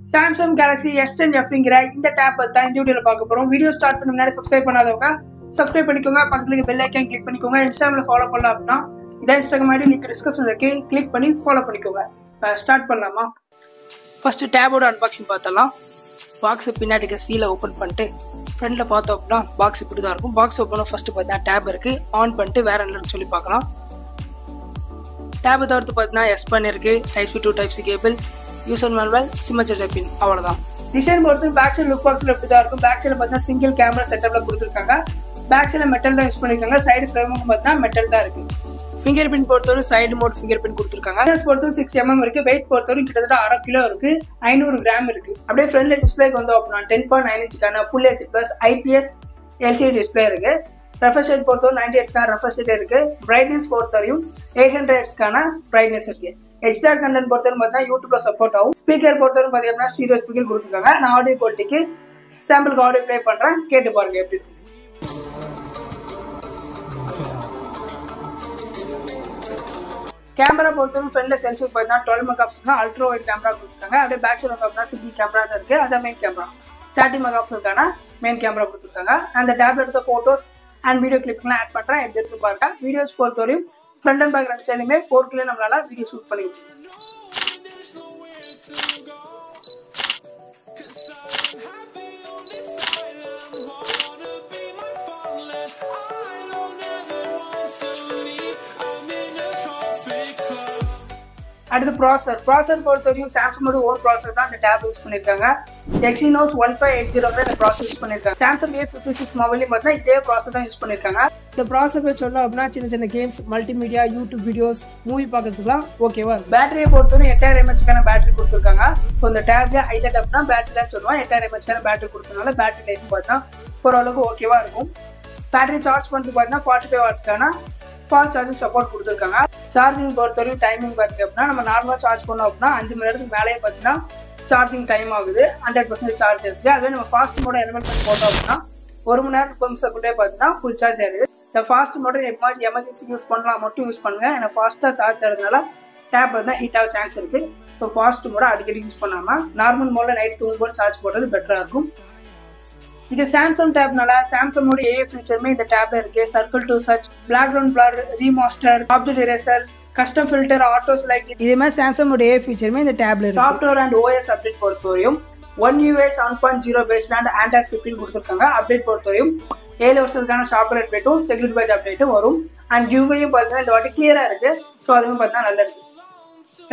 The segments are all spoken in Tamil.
Samsung Galaxy S10 Fங்கிற இந்த டேப் தான் இந்த வீடியோல பார்க்க போறோம். வீடியோ ஸ்டார்ட் பண்ண முன்னாடி சப்ஸ்கிரைப் பண்ணாதவங்க சப்ஸ்கிரைப் பண்ணிக்கோங்க. பக்கத்துல இருக்க பெல் ஐகான் கிளிக் பண்ணிக்கோங்க. இன்ஸ்டாகிராம்ல ஃபாலோ பண்ணலாம் அப்படின்னா இதான் இன்ஸ்டாகிராம் ஐடி லிங்க் டிஸ்கிரிப்ஷன்ல இருக்கு. கிளிக் பண்ணி ஃபாலோ பண்ணிக்கோங்க. ஸ்டார்ட் பண்ணலாமா? ஃபர்ஸ்ட் டேபோட அன்பாக்சிங் பார்த்தலாம். பாக்ஸ் பின்னாடி சீலை ஓப்பன் பண்ணிட்டு ஃப்ரண்ட்ல பார்த்தோம் அப்படின்னா பாக்ஸ் இப்படி தான் இருக்கும். பாக்ஸ் ஓப்பன் ஃபர்ஸ்ட் பார்த்தீங்கன்னா டேப் இருக்கு. ஆன் பண்ணிட்டு வேற என்னன்னு சொல்லி பார்க்கலாம். டேப் தவிர்த்து பார்த்தீங்கன்னா எஸ் பண்ணி இருக்கு. Type C 2 type C cable, user manual, சிம்மச்சர் பின், அவ்வளவுதான். டிசைன் பொறுத்து பேக் சைடு லுக் பாக்ஸ்ல இப்படி தான் இருக்கும். பேக் சைடுல பார்த்தீங்கன்னா சிங்கிள் கேமரா செட்டப்ல கொடுத்துருக்காங்க. பேக் சைடுல மெட்டல் தான் யூஸ் பண்ணிருக்காங்க. சைடு ஃப்ரேமும் பார்த்தீங்கன்னா மெட்டல் தான் இருக்கு. ஃபிங்கர் பிரிண்ட் பொறுத்தவரை சைடு மோட் ஃபிங்கர் பிரிண்ட் கொடுத்துருக்காங்க. பொறுத்தவரை 6 mm இருக்கு. வெயிட் பொறுத்தவரை கிட்டத்தட்ட 1/2 கிலோ இருக்கு. 500 கிராம் இருக்கு. அப்படியே ஃப்ரண்ட்ல டிஸ்பிளேக்கு வந்து அப்படின்னா 10.9 இன்ச்சுக்கான full HD plus IPS LCD display இருக்கு. ரெஃப்ரெஷ் ரேட் பொறுத்தவரை 90 ஹெர்ட்ஸ்க்கான ரெஃப்ரெஷ் ரேட் இருக்கு. பிரைட்னஸ் பொறுத்தவரையும் 800 ஹெர்ட்ஸ்க்கான பிரைட்னஸ் இருக்கு. HDR கண்டென்ட் பொறுத்தவரை பார்த்தா யூடியூப்ல சப்போர்ட் ஆகும். ஸ்பீக்கர் பொறுத்தவரை பார்த்தீங்கன்னா ஸ்டீரியோ ஸ்பீக்கர் கொடுத்துருக்காங்க. நான் ஆடியோ குவாலிட்டிக்கு சாம்பிளுக்கு ஆடியோ ப்ளே பண்றேன், கேட்டு பாருங்க எப்படி இருக்கு. கேமரா பொறுத்தவரை ஃப்ரண்ட்ல செல்ஃபி பார்த்தீங்கன்னா 12 மெகாபிக்சல் அல்ட்ரா வைட் கேமரா கொடுத்துருக்காங்க. அப்படியே பேக் சைடு வந்து சிங்கிள் கேமரா தான் இருக்கு. அதான் மெயின் கேமரா 30 மெகாபிக்சலுக்கான மெயின் கேமரா கொடுத்துருக்காங்க. அந்த டேப்ல எடுத்த போட்டோஸ் அண்ட் வீடியோ கிளிப்லாம் ஆட் பண்றேன், எப்படி இருக்கு பாருங்க. வீடியோஸ் பொறுத்தவரையும் ஃப்ரண்ட் அண்ட் பேக் ரெண்டு சைடுமே 4K நம்மளால வீடியோ ஷூட் பண்ணி முடியும். அடுத்து ப்ராசர் பொறுத்தவரையும் சாம்சங்கோட ஓன் ப்ராசர் தான் இந்த டேப் யூஸ் பண்ணிருக்காங்க. Exynos 1580 இந்த ப்ராசர் யூஸ் பண்ணிருக்காங்க. சாம்சங் A56 மொபைலையும் பார்த்தா இதே ப்ராசர் தான் யூஸ் பண்ணிருக்காங்க. இந்த ப்ராசர் பற்றி சொல்லலாம் அப்படின்னா சின்ன games, multimedia, YouTube videos, movie பார்க்கறதுக்குலாம் ஓகேவா. பேட்டரியை பொறுத்தவரை 8000 mAh பேட்டரி கொடுத்துருக்காங்க. ஸோ இந்த டேப்ல ஹைலைட் அப்படின்னா பேட்டரி தான் சொல்லுவோம். 8000 mAh பேட்டரி கொடுத்ததுனால பேட்டரி லைஃப் பார்த்தா ஓரளவுக்கு ஓகேவா இருக்கும். பேட்டரி சார்ஜ் பண்ணிட்டு பார்த்தீங்கன்னா 45 வாட்ஸ்க்கான ஃபாஸ்ட் சார்ஜிங் சப்போர்ட் கொடுத்துருக்காங்க. சார்ஜிங் பொறுத்தவரையும் டைமிங் பார்த்தீங்க அப்படின்னா நம்ம நார்மலாக சார்ஜ் பண்ணோம் அப்படின்னா 5 மணி நேரத்துக்கு மேலேயே பார்த்தீங்கன்னா சார்ஜிங் டைம் ஆகுது. 100% சார்ஜ் இருக்குது. அதுவே நம்ம ஃபாஸ்ட் மோட எலிமெண்ட் பண்ணி போட்டோம் அப்படின்னா 1 மணி நேரம் 30 நிமிஷத்துக்குள்ளே பார்த்தீங்கன்னா ஃபுல் சார்ஜ் ஆயிடுது. இந்த ஃபாஸ்ட் மோட எப்போது எமர்ஜென்சி யூஸ் பண்ணலாம் மட்டும் யூஸ் பண்ணுங்க. ஏன்னா ஃபாஸ்ட்டாக சார்ஜ் ஆகிறதுனால டேப் வந்து ஹீட் ஆக சான்ஸ் இருக்கு. ஸோ ஃபாஸ்ட் மோட அடிக்கடி யூஸ் பண்ணாமல் நார்மல் மோடில் நைட் தூங்கும்போது சார்ஜ் போடுறது பெட்டராக இருக்கும். இது சாம்சங் டேப்னால சாம்சங்கோட ஏஐ ஃபீச்சருமே இந்த டேப்ல இருக்கு. Circle to search, background blur, remaster, object eraser, custom filter, auto select, இதே மாதிரி சாம்சங்கோட ஏஐ ஃபீச்சருமே இந்த டேப்ல இருக்கு. சாஃப்ட்வேர் அண்ட் ஓஎஸ் அப்டேட் பொறுத்தவரையும் One UI 7.0 based and Android 15 கொடுத்துருக்காங்க. அப்டேட் பொறுத்தவரையும் 7 வருஷத்துக்கான சாஃப்ட்வேர் அப்டேட்டும் செக்யூரிட்டி பேட்ச் அப்டேட்டும் வரும். அண்ட் யூஐயும் பார்த்தீங்கன்னா இந்த வாட்டி கிளியரா இருக்கு. ஸோ அதுவும் பார்த்தீங்கன்னா நல்லா இருக்கு.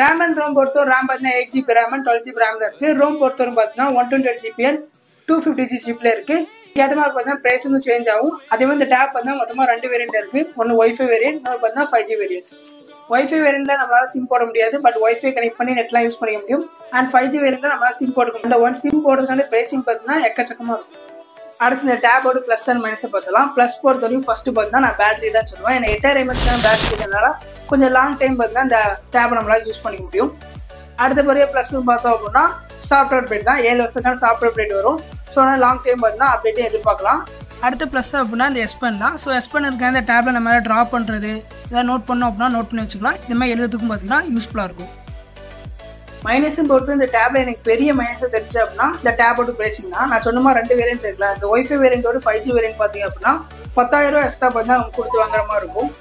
ரேம் அண்ட் ரோம் பொறுத்தவரை ரேம் பார்த்தீங்கன்னா 8GB ரேம் அண்ட் 12GB ரேம்ல இருக்கு. ரோம் பொறுத்தவரை பார்த்தீங்கன்னா 128GB அண்ட் 250GB இருக்கு. அதே மாதிரி பார்த்தீங்கன்னா பிரைஸ் வந்து சேஞ்ச் ஆகும். அதே மாதிரி இந்த டேப் பார்த்தீங்கன்னா மொத்தமாக 2 வேரியன்ட் இருக்கு. ஒன்று ஒய்ஃபை வேரியன்ட், இன்னொரு பார்த்தீங்கன்னா 5G வேரியன்ட். ஒய்ஃபை வேரியன்ட்ல நம்மளால சிம் போட முடியாது, பட் ஒய்ஃபை கனெக்ட் பண்ணி நெட்லாம் யூஸ் பண்ணிக்க முடியும். அண்ட் 5G வேரியன்ட்ல நம்மளால சிம் போட முடியும். அந்த ஒன் சிம் போடுறதுனால பிரைசிங் பார்த்தீங்கன்னா எக்கச்சக்கமா இருக்கும். அடுத்து இந்த டேபோட பிளஸ் அண்ட் மைனஸை பார்த்தலாம். பிளஸ் பொறுத்தவரையும் ஃபர்ஸ்ட் பார்த்தீங்கன்னா நான் பேட்டரி தான் சொல்லுவேன். ஏன்னா 8000 mAh பேட்டரி இருக்கிறதுனால கொஞ்சம் லாங் டைம் பார்த்தீங்கன்னா இந்த டேப் நம்மளால யூஸ் பண்ணிக்க முடியும். அடுத்தபடியாக ப்ளஸ் பார்த்தோம் அப்படின்னா சாஃப்ட்வேர் அப்டேட் தான். 7 வருஷத்துக்கான சாஃப்ட்வேர் அப்டேட் வரும். ஸோ ஆனால் லாங் டைம் பார்த்தீங்கன்னா அப்டேட்டும் எதிர்பார்க்கலாம். அடுத்த ப்ளஸ் அப்படின்னா இந்த எஸ்பென் தான். ஸோ எஸ்பென் இருக்க இந்த டேப்ல நம்ம ட்ரா பண்ணுறது ஏதாவது நோட் பண்ணோம் அப்படின்னா நோட் பண்ணி வச்சுக்கலாம். இந்த மாதிரி எழுதுறதுக்கும் பார்த்தீங்கன்னா யூஸ்ஃபுல்லாக இருக்கும். மைனஸும் பொறுத்து இந்த டேப்ல எனக்கு பெரிய மைனஸை தெரிஞ்சு அப்படின்னா இந்த டேபோட பிரைசிங் தான். நான் சொன்ன மாதிரி 2 வேரியன்ட் இருக்குல்ல, இந்த ஒய்ஃபை வேரியன்ட்டோட 5G வேரியன்ட் பார்த்தீங்க அப்படின்னா 10,000 எக்ஸ்ட்ரா பார்த்தீங்கன்னா கொடுத்து வாங்குற மாதிரி இருக்கும்.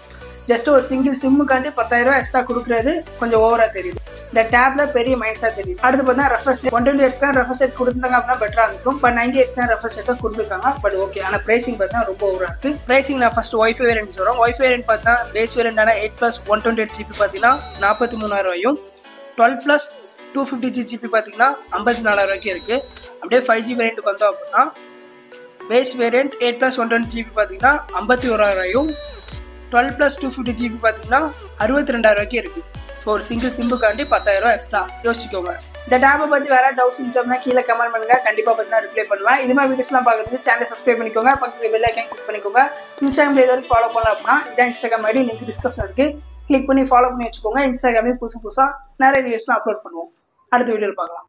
ஜஸ்ட் ஒரு சிங்கிள் சிம்முக்காண்டி 10,000 எக்ஸ்ட்ரா கொடுக்குறது கொஞ்சம் ஓவரா தெரியுது. இந்த டேப்ல பெரிய மைனஸா தெரியுது. அடுத்து பார்த்தா ரெஃப்ரெஷ் 120 ஹெர்ட்ஸ்க்கான ரெஃப்ரெஷ் ரேட் கொடுத்தாங்க அப்படின்னா பெட்டரா இருக்கும். பட் 90 ஹெர்ட்ஸ்க்கான ரெஃப்ரெஷ் ரேட் கொடுத்துருக்காங்க. பட் ஓகே, ஆனால் பிரைசிங் பார்த்தா ரொம்ப ஓவரா இருக்கு. பிரைசிங் நான் ஃபர்ஸ்ட் ஒய்ஃபை வேரியன்ட் சொல்றேன். ஒய்ஃபை வேரியன்ட் பார்த்தா பேஸ் வேரியன்டான 8+ 128GB பார்த்தீங்கன்னா 43,000, 12+ 250GB பார்த்தீங்கன்னா 54,000 இருக்கு. அப்படியே 5G வேரியன்ட் வந்தோம் அப்படின்னா பேஸ் வேரியன்ட் 8+ 120GB பார்த்தீங்கன்னா 51,000, 12+ 250GB பார்த்தீங்கன்னா 62,000 இருக்கு. ஸோ ஒரு சிங்கிள் சிம்புக்காண்டி 10,000 எக்ஸ்ட்ரா யோசிச்சுக்கோங்க. இந்த டேப்பை பற்றி வேற டவுட்ஸ் இருந்துச்சுன்னா கீழே கமெண்ட் பண்ணுங்க, கண்டிப்பாக பார்த்தீங்கன்னா ரிப்ளை பண்ணுவேன். இது மாதிரி வீடியோஸ்லாம் பார்க்குறதுக்கு சேனலை சப்ஸ்கிரைப் பண்ணிக்கோங்க. பக்கத்தில் பெல் ஐகான் கிளிக் பண்ணிக்கோங்க. இன்ஸ்டாகிராமில் இது வரைக்கும் ஃபாலோ பண்ணலாம் அப்படின்னா இதான் இன்ஸ்டாகிராம் ஐடி லிங்க் டிஸ்கிரிப்ஷன் இருக்கு. கிளிக் பண்ணி ஃபாலோ பண்ணி வச்சுக்கோங்க. இன்ஸ்டாகிராம்லேயும் புதுசாக நிறைய வீடியோஸ்லாம் அப்லோட் பண்ணுவோம். அடுத்த வீடியோவில் பார்க்கலாம்.